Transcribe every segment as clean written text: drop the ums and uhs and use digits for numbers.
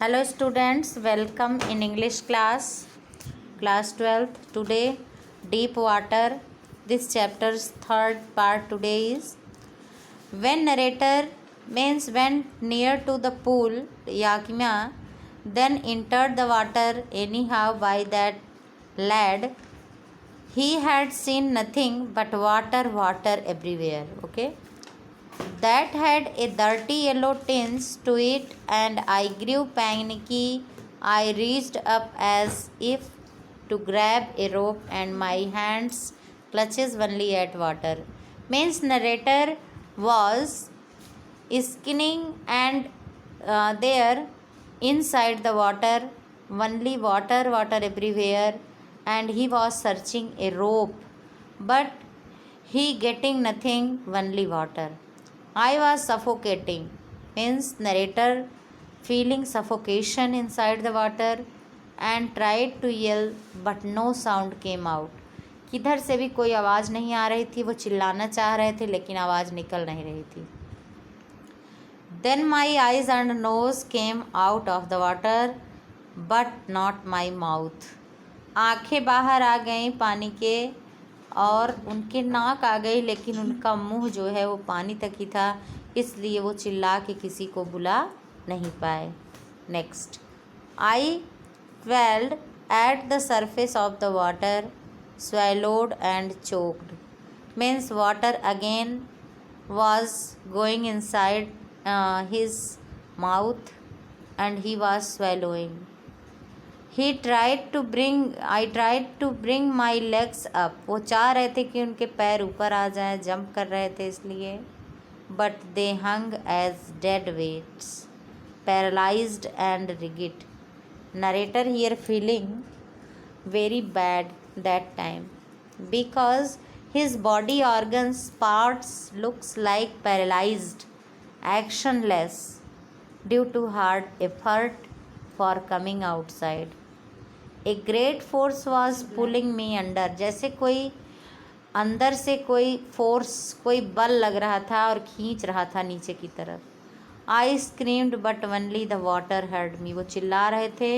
Hello students, welcome in English class 12th. Today deep water. This chapter's third part today is when narrator means went near to the pool Yakima, then entered the water anyhow by that lad. He had seen nothing but water everywhere. Okay, that had a dirty yellow tinge to it, and I grew panicky. I reached up as if to grab a rope, and my hands clutches only at water. Means narrator was skinning and there inside the water, only water everywhere, and he was searching a rope, but he getting nothing, only water. I was suffocating. Means narrator feeling suffocation inside the water and tried to yell but no sound came out. किधर से भी कोई आवाज़ नहीं आ रही थी. वो चिल्लाना चाह रहे थे लेकिन आवाज़ निकल नहीं रही थी. Then my eyes and nose came out of the water but not my mouth. आंखें बाहर आ गई पानी के और उनके नाक आ गई, लेकिन उनका मुंह जो है वो पानी तक ही था, इसलिए वो चिल्ला के किसी को बुला नहीं पाए. Next, I twirled at the surface of the water, swallowed and choked. Means water again was going inside his mouth and he was swallowing. I tried to bring my legs up. वो चाह रहे थे कि उनके पैर ऊपर आ जाएं, jump कर रहे थे इसलिए. But they hung as dead weights, paralyzed and rigid. Narrator here feeling very bad that time because his body organs parts looks like paralyzed, actionless due to hard effort for coming outside. A great force was pulling me under. जैसे कोई अंदर से कोई force, कोई बल लग रहा था और खींच रहा था नीचे की तरफ. I screamed but only the water heard me. वो चिल्ला रहे थे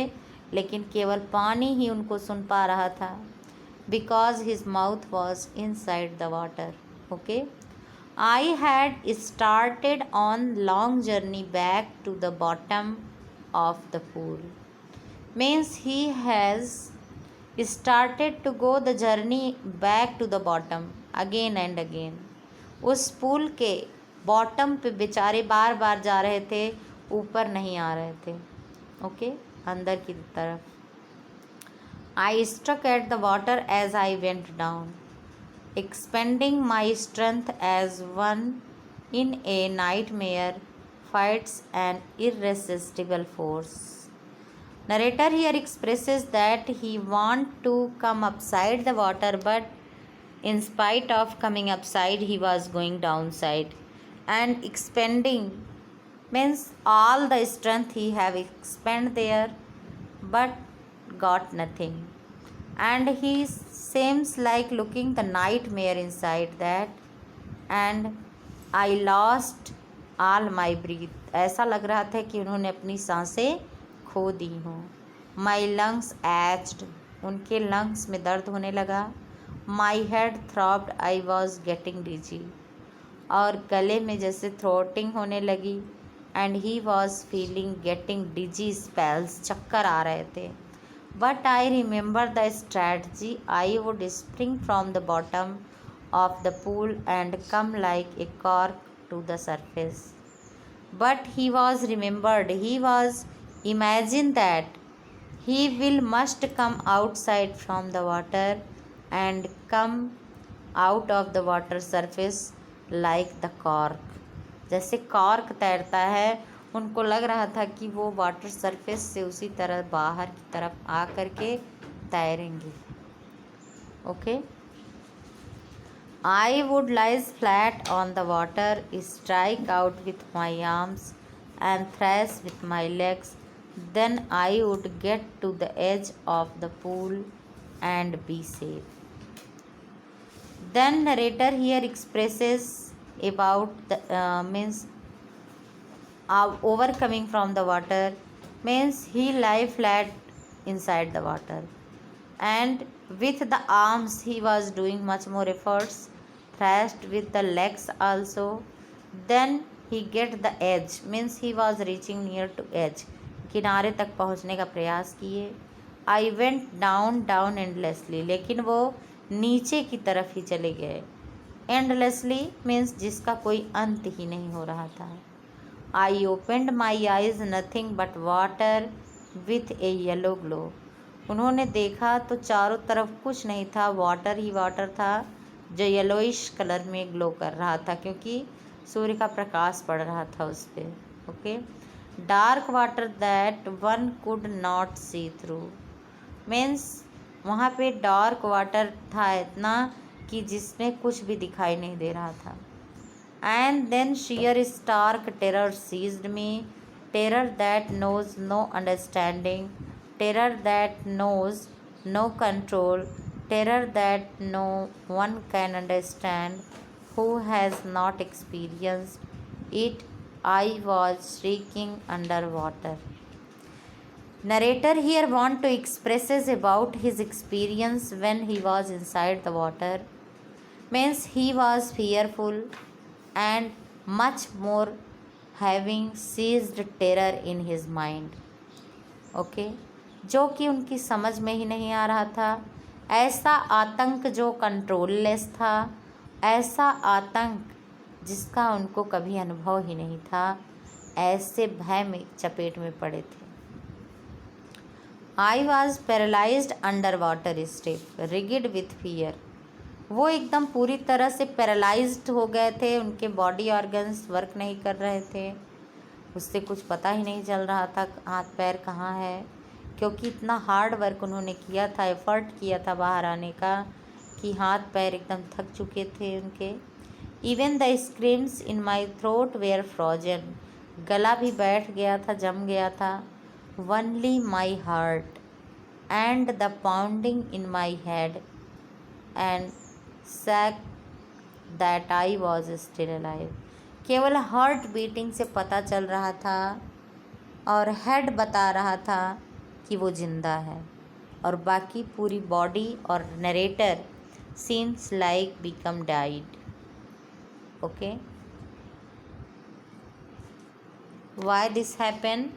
लेकिन केवल पानी ही उनको सुन पा रहा था, because his mouth was inside the water. Okay, I had started on long journey back to the bottom of the pool. Means he has started to go the journey back to the bottom again and again. उस पुल के bottom पे बेचारे बार बार जा रहे थे, ऊपर नहीं आ रहे थे. ओके, अंदर की तरफ. I struck at the water as I went down, expending my strength as one in a nightmare fights an irresistible force. Narrator here expresses that he want to come upside the water, but in spite of coming upside, he was going downside, and expending means all the strength he have expend there, but got nothing, and he seems like looking the nightmare inside that, and I lost all my breath. ऐसा लग रहा था कि उन्होंने अपनी सांसें खो दी हों. My lungs ached. उनके लंग्स में दर्द होने लगा. My head throbbed. I was getting dizzy. और गले में जैसे थ्रोटिंग होने लगी. And he was feeling getting dizzy spells. चक्कर आ रहे थे. But I remember the strategy. I would spring from the bottom of the pool and come like a cork to the surface. But he was remembered. He was imagined that he will must come outside from the water and come out of the water surface like the cork. जैसे cork तैरता है, उनको लग रहा था कि वो water surface से उसी तरह बाहर की तरफ आ करके तैरेंगे. Okay, I would lie flat on the water, strike out with my arms and thrash with my legs. Then I would get to the edge of the pool and be safe. Then narrator here expresses about the means overcoming from the water. means he lay flat inside the water, and with the arms he was doing much more efforts, thrashed with the legs also. Then he get the edge, means he was reaching near to edge, किनारे तक पहुंचने का प्रयास किए. I went down down endlessly, लेकिन वो नीचे की तरफ ही चले गए. एंडलेसली मीन्स जिसका कोई अंत ही नहीं हो रहा था. I opened my eyes nothing but water with a yellow glow. उन्होंने देखा तो चारों तरफ कुछ नहीं था, वाटर ही वाटर था जो येलोइश कलर में ग्लो कर रहा था, क्योंकि सूर्य का प्रकाश पड़ रहा था उस पर. Okay. Dark water that one could not see through, means वहाँ पे डार्क वाटर था इतना कि जिसमें कुछ भी दिखाई नहीं दे रहा था. And then sheer stark terror seized me, terror that knows no understanding, terror that knows no control, terror that no one can understand who has not experienced it. I was shrieking underwater. Narrator here want to expresses about his experience when he was inside the water, means he was fearful and much more having seized terror in his mind. Okay. जो कि उनकी समझ में ही नहीं आ रहा था. ऐसा आतंक जो कंट्रोललेस था, ऐसा आतंक जिसका उनको कभी अनुभव ही नहीं था, ऐसे भय में चपेट में पड़े थे. I was paralysed under water stiff rigid with fear. वो एकदम पूरी तरह से पैरालाइज्ड हो गए थे, उनके बॉडी ऑर्गन्स वर्क नहीं कर रहे थे, उससे कुछ पता ही नहीं चल रहा था हाथ पैर कहाँ है, क्योंकि इतना हार्ड वर्क उन्होंने किया था, एफर्ट किया था बाहर आने का, कि हाथ पैर एकदम थक चुके थे उनके. Even the screams in my throat were frozen, गला भी बैठ गया था, जम गया था. Only my heart and the pounding in my head and sack that I was still alive. केवल हार्ट बीटिंग से पता चल रहा था और हेड बता रहा था कि वो जिंदा है, और बाकी पूरी बॉडी और narrator seems like become died. Okay. Why this happen?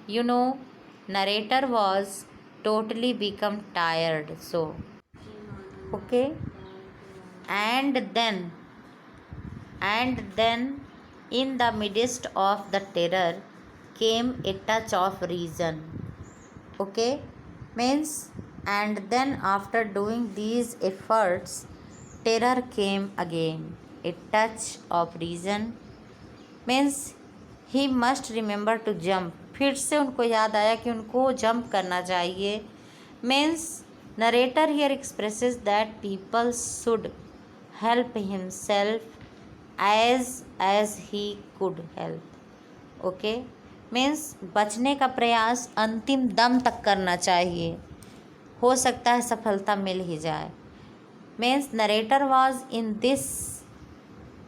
You know, narrator was totally become tired, so okay. And then in the midst of the terror came a touch of reason. Okay, means and then after doing these efforts, terror came again. A touch of reason means he must remember to jump. फिर से उनको याद आया कि उनको jump करना चाहिए. Means narrator here expresses that people should help himself as he could help. Okay. Means बचने का प्रयास अंतिम दम तक करना चाहिए, हो सकता है सफलता मिल ही जाए. Means narrator was in this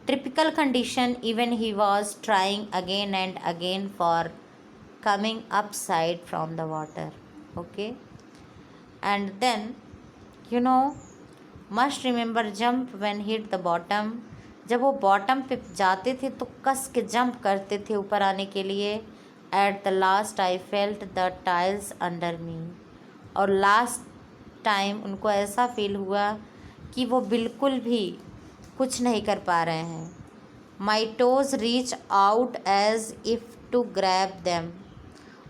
typical condition even he was trying again and again for coming upside from the water. Okay. And then must remember jump when hit the bottom. जब वो बॉटम पे जाते थे तो कस के jump करते थे ऊपर आने के लिए. At the last I felt the tiles under मी. और लास्ट टाइम उनको ऐसा फील हुआ कि वो बिल्कुल भी कुछ नहीं कर पा रहे हैं. My toes reach out as if to grab them.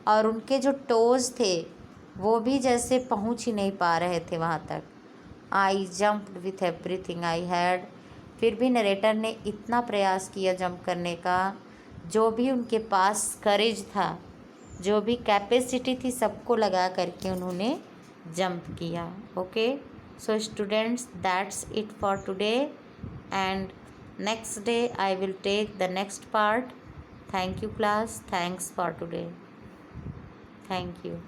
और उनके जो टोज थे वो भी जैसे पहुंच ही नहीं पा रहे थे वहाँ तक. आई jumped with everything I had. फिर भी नरेटर ने इतना प्रयास किया जंप करने का, जो भी उनके पास करेज था, जो भी कैपेसिटी थी, सबको लगा करके उन्होंने जंप किया. Okay. So students, that's it for today, and next day I will take the next part. Thank you class. Thanks for today. Thank you.